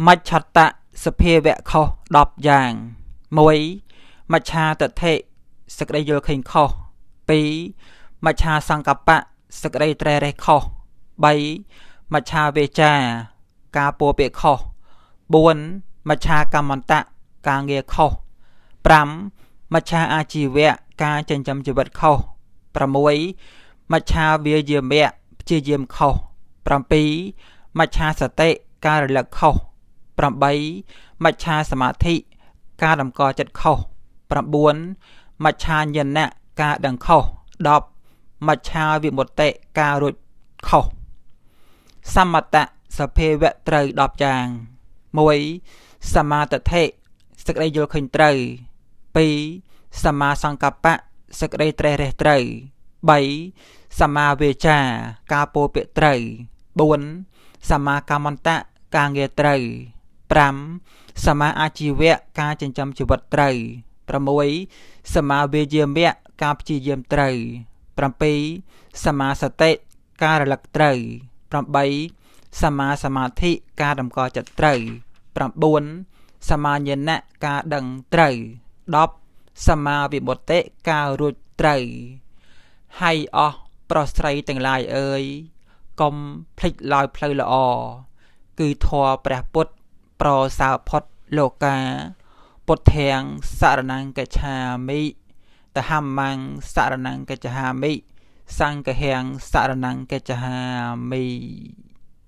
មច្ឆតៈសភាវៈខុស10យ៉ាង1មច្ឆាទិដ្ឋិសេចក្តីយល់ឃើញខុស2មច្ឆាសង្កប្បៈសេចក្តីត្រេះរិះខុស3មច្ឆាវេចាការពោលពាក្យខុស4មច្ឆាកម្មន្តៈការងារខុស5មច្ឆាអាជីវៈការចិញ្ចឹមជីវិតខុស6មច្ឆាវាយាមៈព្យាយាមខុស7មច្ឆាសតិការរលឹកខុស8មច្ឆាសមាធិការតម្កល់ចិត្តខុស9មច្ឆាញ្ញណៈការដឹងខុស10មច្ឆាវិមុតតិការរួចខុសសមតៈសភាវៈត្រូវ10យ៉ាង1សមាទិដ្ឋិសេចក្តីយល់ឃើញត្រូវ2សមាសង្កប្បៈសេចក្តីត្រេះរិះត្រូវ3សមាវេចាការពោលពាក្យត្រូវ4សមាកម្មន្តៈការងារត្រូវ5សមាអាជីវៈការចិញ្ចឹមជីវិតត្រូវ6សមាវេយាមៈការព្យាយាមត្រូវ7សមាសតិការរលឹកត្រូវ8សមាសមាធិការតម្កល់ចិត្តត្រូវ9សមាញ្ញណៈការដឹងត្រូវ10សមាវិមុតតិការរួចត្រូវហើយអស់ប្រុសស្រីទាំងឡាយអើយកុំភ្លេចឡើយផ្លូវល្អគឺធម៌ព្រះពុទ្ធប្រសើរផុតលោកាពុទ្ធាំងសរណង្កច្ឆាមិតហម្មំសរណង្កច្ឆាមិសង្ឃាំងសរណង្កច្ឆាមិ